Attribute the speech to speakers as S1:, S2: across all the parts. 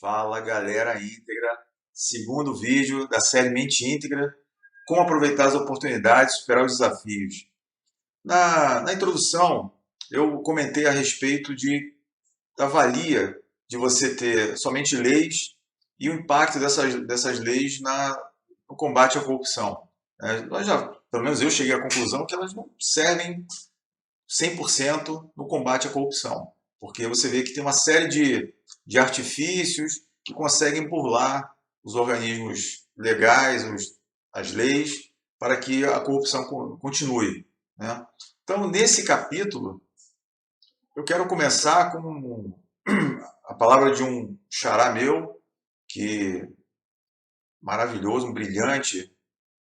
S1: Fala galera íntegra, segundo vídeo da série Mente Íntegra, como aproveitar as oportunidades e superar os desafios. Na introdução, eu comentei a respeito da valia de você ter somente leis e o impacto dessas leis no combate à corrupção. Pelo menos eu cheguei à conclusão que elas não servem 100% no combate à corrupção, porque você vê que tem uma série de artifícios que conseguem burlar os organismos legais, as leis, para que a corrupção continue, né? Então, nesse capítulo, eu quero começar com a palavra de um xará meu, que maravilhoso, um brilhante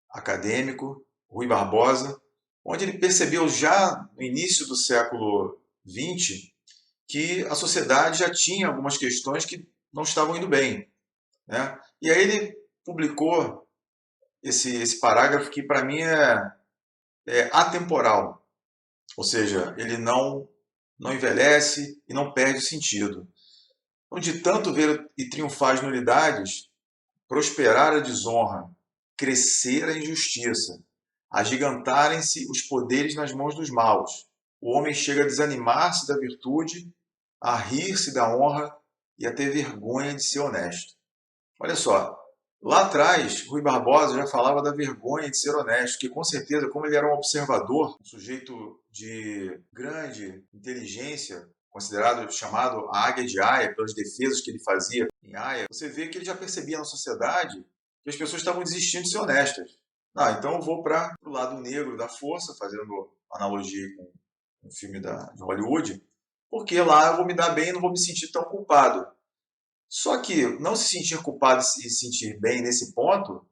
S1: acadêmico, Rui Barbosa, onde ele percebeu já no início do século XX que a sociedade já tinha algumas questões que não estavam indo bem, né? E aí ele publicou esse parágrafo que para mim é atemporal, ou seja, ele não envelhece e não perde o sentido. Então, de tanto ver e triunfar as nulidades, prosperar a desonra, crescer a injustiça, agigantarem-se os poderes nas mãos dos maus. O homem chega a desanimar-se da virtude, a rir-se da honra e a ter vergonha de ser honesto. Olha só, lá atrás, Rui Barbosa já falava da vergonha de ser honesto, que com certeza, como ele era um observador, um sujeito de grande inteligência, considerado, chamado a Águia de Haia, pelas defesas que ele fazia em Haia, você vê que ele já percebia na sociedade que as pessoas estavam desistindo de ser honestas. Então eu vou para o lado negro da força, fazendo analogia com um filme de Hollywood, porque lá eu vou me dar bem e não vou me sentir tão culpado. Só que não se sentir culpado e se sentir bem nesse ponto,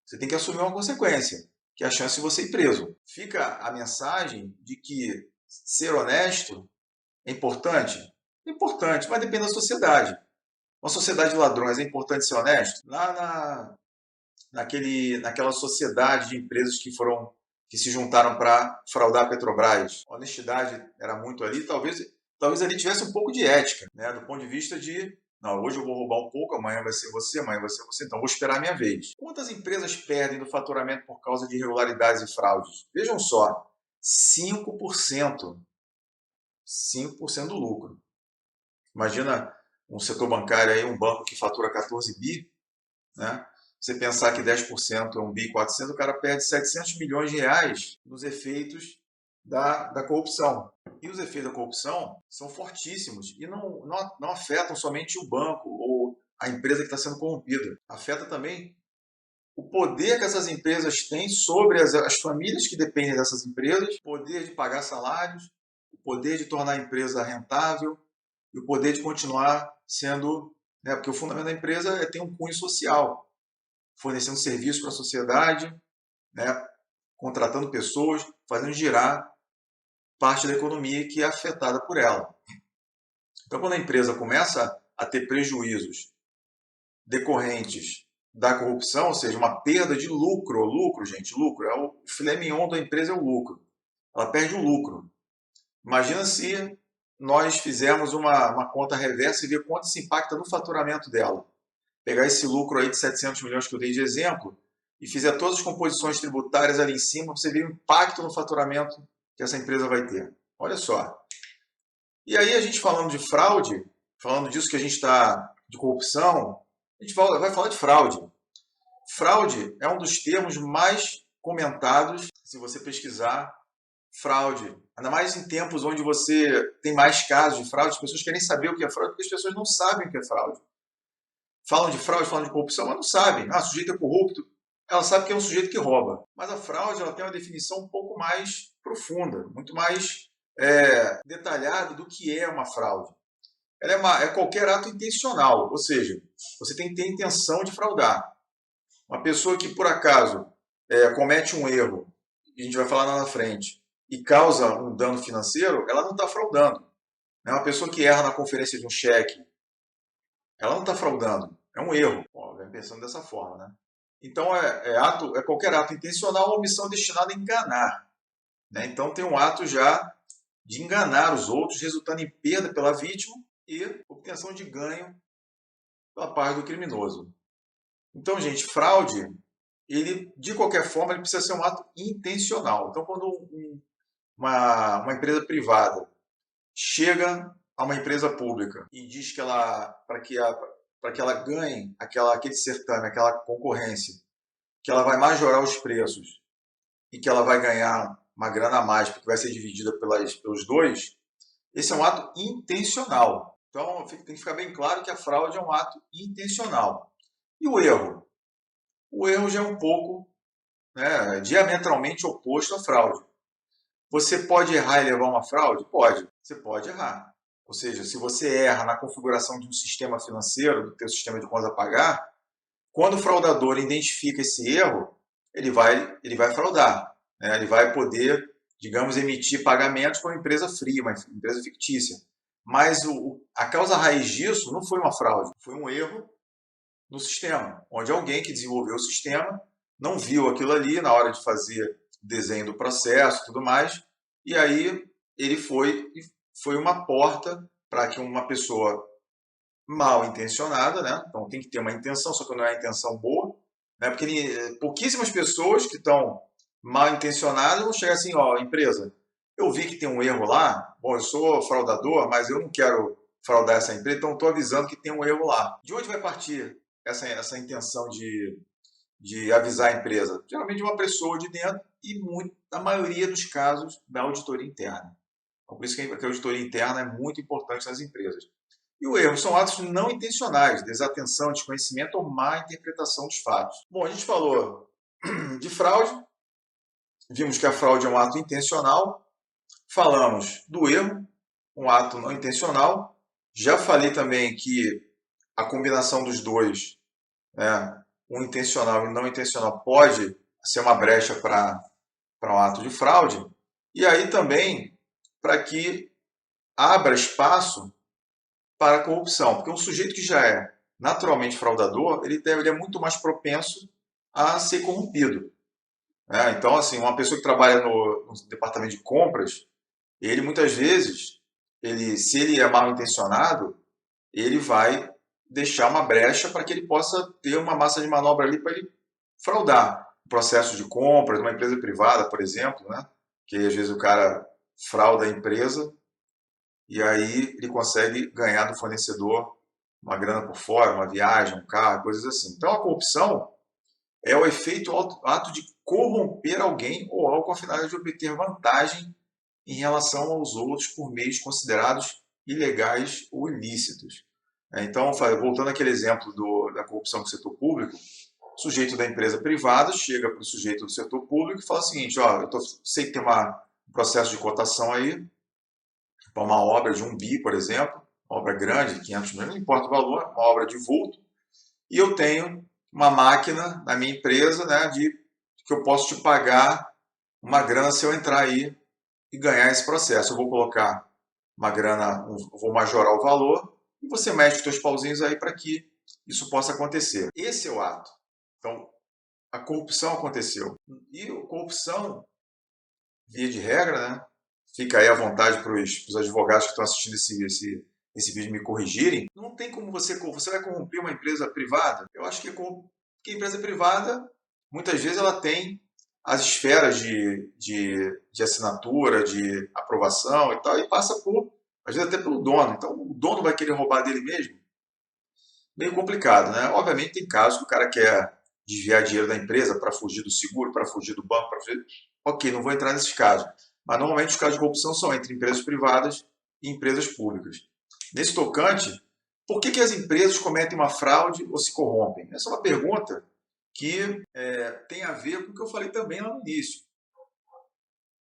S1: você tem que assumir uma consequência, que é a chance de você ir preso. Fica a mensagem de que ser honesto é importante? É importante, mas depende da sociedade. Uma sociedade de ladrões, é importante ser honesto? Naquela sociedade de empresas que se juntaram para fraudar a Petrobras, a honestidade era muito ali, talvez ali tivesse um pouco de ética, né? Do ponto de vista de, não, hoje eu vou roubar um pouco, amanhã vai ser você, amanhã vai ser você, então vou esperar a minha vez. Quantas empresas perdem do faturamento por causa de irregularidades e fraudes? Vejam só, 5%. 5% do lucro. Imagina um setor bancário aí, um banco que fatura 14 bi, né? Você pensar que 10% é 1 bi 400, o cara perde 700 milhões de reais nos efeitos da corrupção. E os efeitos da corrupção são fortíssimos e não afetam somente o banco ou a empresa que está sendo corrompida. Afeta também o poder que essas empresas têm sobre as famílias que dependem dessas empresas, o poder de pagar salários, o poder de tornar a empresa rentável e o poder de continuar sendo, né, porque o fundamento da empresa é ter um cunho social, fornecendo serviço para a sociedade, né, contratando pessoas, fazendo girar parte da economia que é afetada por ela. Então, quando a empresa começa a ter prejuízos decorrentes da corrupção, ou seja, uma perda de lucro, gente, lucro, o filé mignon da empresa é o lucro. Ela perde o lucro. Imagina se nós fizermos uma conta reversa e ver quanto isso impacta no faturamento dela. Pegar esse lucro aí de 700 milhões que eu dei de exemplo e fizer todas as composições tributárias ali em cima, você vê o impacto no faturamento que essa empresa vai ter. Olha só. E aí a gente falando de fraude, falando disso que a gente está, de corrupção, a gente vai falar de fraude. Fraude é um dos termos mais comentados se você pesquisar fraude. Ainda mais em tempos onde você tem mais casos de fraude, as pessoas querem saber o que é fraude, porque as pessoas não sabem o que é fraude. Falam de fraude, falam de corrupção, mas não sabem. O sujeito é corrupto. Ela sabe que é um sujeito que rouba. Mas a fraude ela tem uma definição um pouco mais profunda, muito mais detalhada do que é uma fraude. Ela é qualquer ato intencional, ou seja, você tem que ter intenção de fraudar. Uma pessoa que, por acaso, comete um erro, que a gente vai falar lá na frente, e causa um dano financeiro, ela não está fraudando. Uma pessoa que erra na conferência de um cheque, ela não está fraudando. É um erro. Vem pensando dessa forma, né? Então, é qualquer ato intencional ou omissão destinada a enganar. Né? Então, tem um ato já de enganar os outros, resultando em perda pela vítima e obtenção de ganho pela parte do criminoso. Então, gente, fraude, ele, de qualquer forma, ele precisa ser um ato intencional. Então, quando uma empresa privada chega a uma empresa pública e diz que ela, para que ela ganhe aquele certame, aquela concorrência, que ela vai majorar os preços e que ela vai ganhar uma grana a mais, porque vai ser dividida pelos dois, esse é um ato intencional. Então, tem que ficar bem claro que a fraude é um ato intencional. E o erro? O erro já é um pouco, né, diametralmente oposto à fraude. Você pode errar e levar uma fraude? Pode. Você pode errar. Ou seja, se você erra na configuração de um sistema financeiro, do teu sistema de contas a pagar, quando o fraudador identifica esse erro, ele vai fraudar. Né? Ele vai poder, digamos, emitir pagamentos para uma empresa fria, uma empresa fictícia. Mas a causa raiz disso não foi uma fraude, foi um erro no sistema, onde alguém que desenvolveu o sistema não viu aquilo ali na hora de fazer o desenho do processo e tudo mais, e aí ele foi uma porta para que uma pessoa mal intencionada, né? Então tem que ter uma intenção, só que não é a intenção boa, né? Porque pouquíssimas pessoas que estão mal intencionadas vão chegar assim, ó, empresa, eu vi que tem um erro lá, bom, eu sou fraudador, mas eu não quero fraudar essa empresa, então estou avisando que tem um erro lá. De onde vai partir essa intenção de avisar a empresa? Geralmente de uma pessoa de dentro e na maioria dos casos da auditoria interna. Então, por isso que a auditoria interna é muito importante nas empresas. E o erro são atos não intencionais, desatenção, desconhecimento ou má interpretação dos fatos. Bom, a gente falou de fraude, vimos que a fraude é um ato intencional, falamos do erro, um ato não intencional. Já falei também que a combinação dos dois, né, um intencional e não intencional, pode ser uma brecha para um ato de fraude. E aí também para que abra espaço para a corrupção, porque um sujeito que já é naturalmente fraudador, ele é muito mais propenso a ser corrompido. Né? Então, assim, uma pessoa que trabalha no departamento de compras, ele muitas vezes, se ele é mal intencionado, ele vai deixar uma brecha para que ele possa ter uma massa de manobra ali para ele fraudar o processo de compra de uma empresa privada, por exemplo, né? Que às vezes o cara frauda a empresa e aí ele consegue ganhar do fornecedor uma grana por fora, uma viagem, um carro, coisas assim. Então a corrupção é o efeito ato de corromper alguém ou algo com a finalidade de obter vantagem em relação aos outros por meios considerados ilegais ou ilícitos. Então, voltando àquele exemplo da corrupção no setor público, o sujeito da empresa privada chega para o sujeito do setor público e fala o seguinte, ó, sei que tem um processo de cotação aí, para uma obra de 1 bi, por exemplo, uma obra grande, 500 milhões, não importa o valor, uma obra de vulto, e eu tenho uma máquina na minha empresa, né, que eu posso te pagar uma grana se eu entrar aí e ganhar esse processo. Eu vou colocar uma grana, vou majorar o valor, e você mexe os seus pauzinhos aí para que isso possa acontecer. Esse é o ato. Então, a corrupção aconteceu. E a corrupção, via de regra, né, fica aí à vontade para os advogados que estão assistindo esse vídeo me corrigirem. Não tem como você vai corromper uma empresa privada? Eu acho que a empresa privada, muitas vezes, ela tem as esferas de assinatura, de aprovação e tal, e passa às vezes até pelo dono. Então, o dono vai querer roubar dele mesmo? Meio complicado, né? Obviamente, tem casos que o cara quer desviar dinheiro da empresa para fugir do seguro, para fugir do banco, para fugir... Ok, não vou entrar nesses casos. Mas normalmente os casos de corrupção são entre empresas privadas e empresas públicas. Nesse tocante, por que as empresas cometem uma fraude ou se corrompem? Essa é uma pergunta que tem a ver com o que eu falei também lá no início.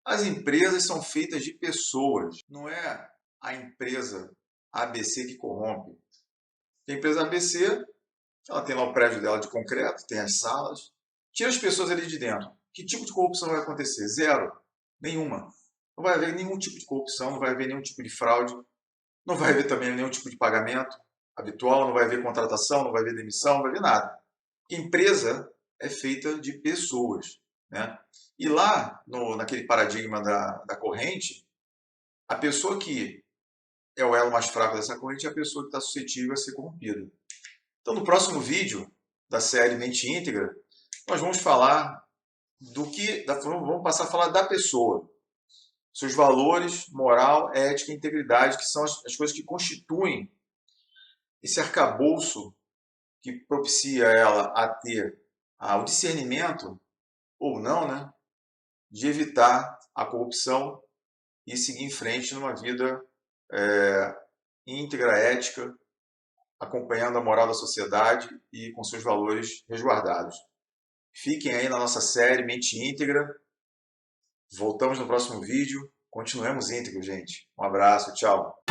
S1: As empresas são feitas de pessoas, não é a empresa ABC que corrompe. A empresa ABC, ela tem lá o prédio dela de concreto, tem as salas, tira as pessoas ali de dentro. Que tipo de corrupção vai acontecer? Zero. Nenhuma. Não vai haver nenhum tipo de corrupção, não vai haver nenhum tipo de fraude, não vai haver também nenhum tipo de pagamento habitual, não vai haver contratação, não vai haver demissão, não vai haver nada. Porque empresa é feita de pessoas. Né? E lá, naquele paradigma da corrente, a pessoa que é o elo mais fraco dessa corrente é a pessoa que está suscetível a ser corrompida. Então, no próximo vídeo da série Mente Íntegra, nós vamos falar vamos passar a falar da pessoa, seus valores, moral, ética e integridade, que são as coisas que constituem esse arcabouço que propicia ela a ter o discernimento, ou não, né, de evitar a corrupção e seguir em frente numa vida íntegra, ética, acompanhando a moral da sociedade e com seus valores resguardados. Fiquem aí na nossa série Mente Íntegra. Voltamos no próximo vídeo. Continuemos íntegros, gente. Um abraço, tchau.